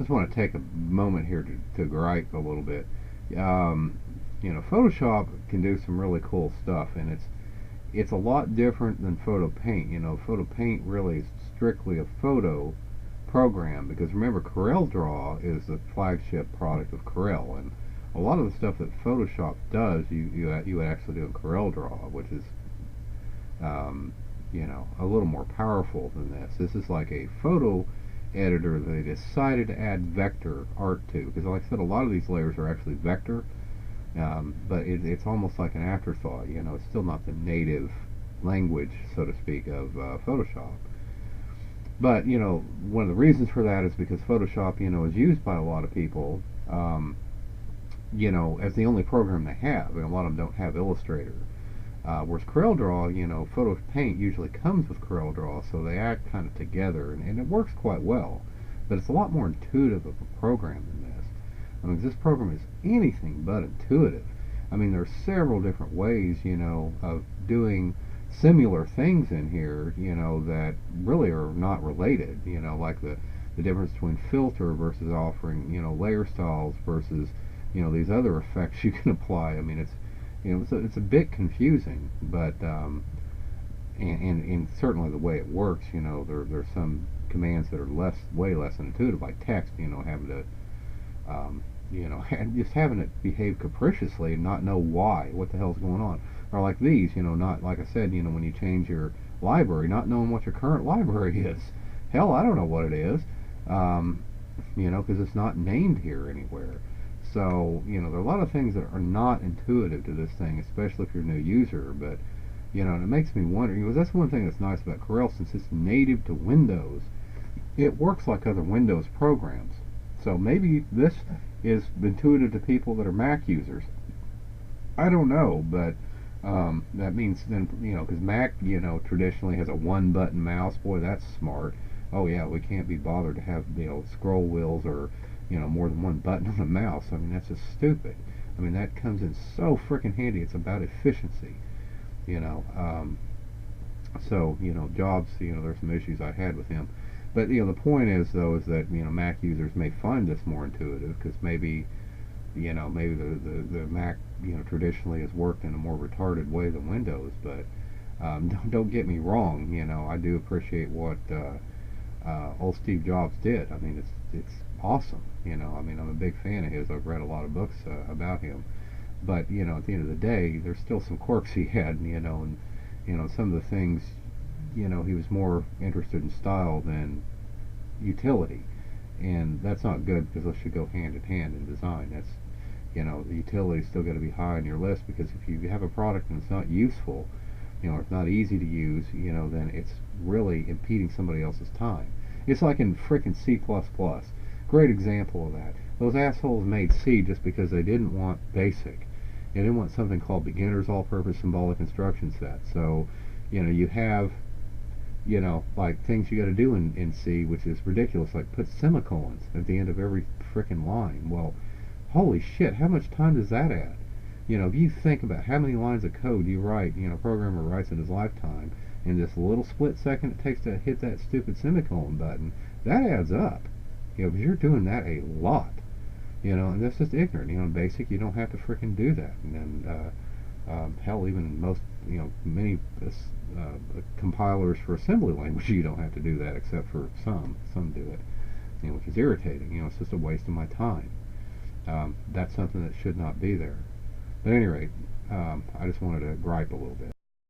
just want to take a moment here to gripe a little bit. Um, Photoshop can do some really cool stuff, and it's a lot different than Photo Paint. Photo Paint really is strictly a photo program because remember, CorelDRAW is the flagship product of Corel, and a lot of the stuff that Photoshop does, you would actually do in CorelDRAW, which is a little more powerful than this. This is like a photo editor that they decided to add vector art to, because like I said, a lot of these layers are actually vector, but it's almost like an afterthought. It's still not the native language, so to speak, of Photoshop. But one of the reasons for that is because Photoshop, is used by a lot of people, as the only program they have. A lot of them don't have Illustrator. Whereas CorelDRAW, Photo Paint usually comes with CorelDRAW, so they act kind of together, and it works quite well. But it's a lot more intuitive of a program than this. This program is anything but intuitive. There are several different ways, of doing similar things in here, that really are not related. Like the difference between filter versus offering, layer styles versus, these other effects you can apply. It's a bit confusing, but and certainly the way it works, there's some commands that are way less intuitive, like text, having to just having it behave capriciously and not know why, what the hell's going on. Or like these, not, like I said, when you change your library, not knowing what your current library is. Hell, I don't know what it is, because it's not named here anywhere. So, there are a lot of things that are not intuitive to this thing, especially if you're a new user, but, and it makes me wonder, because that's one thing that's nice about Corel, since it's native to Windows, it works like other Windows programs. So maybe this is intuitive to people that are Mac users. I don't know, but that means then, because Mac, traditionally has a one-button mouse. Boy, that's smart. Oh yeah, we can't be bothered to have, scroll wheels or, more than one button on the mouse. That's just stupid. That comes in so freaking handy. It's about efficiency, you know. So, Jobs, there's some issues I had with him. But, the point is, though, is that, Mac users may find this more intuitive because maybe the Mac, traditionally has worked in a more retarded way than Windows. But don't get me wrong, I do appreciate what old Steve Jobs did. It's awesome. I'm a big fan of his. I've read a lot of books about him. But at the end of the day, there's still some quirks he had, and some of the things, he was more interested in style than utility, and that's not good because those should go hand in hand in design. That's the utility's still got to be high on your list, because if you have a product and it's not useful, or it's not easy to use, then it's really impeding somebody else's time. It's like in frickin' C++. Great example of that. Those assholes made C just because they didn't want BASIC. They didn't want something called Beginner's All-Purpose Symbolic Instruction Set. So, you have, like things you got to do in C, which is ridiculous, like put semicolons at the end of every frickin' line. Well, holy shit, how much time does that add? If you think about how many lines of code you write, a programmer writes in his lifetime, in this little split second it takes to hit that stupid semicolon button, that adds up. Because you're doing that a lot. And that's just ignorant. In BASIC, you don't have to frickin' do that. And hell, even most, many compilers for assembly language, you don't have to do that, except for some. Some do it, which is irritating. It's just a waste of my time. That's something that should not be there. But at any rate, I just wanted to gripe a little bit.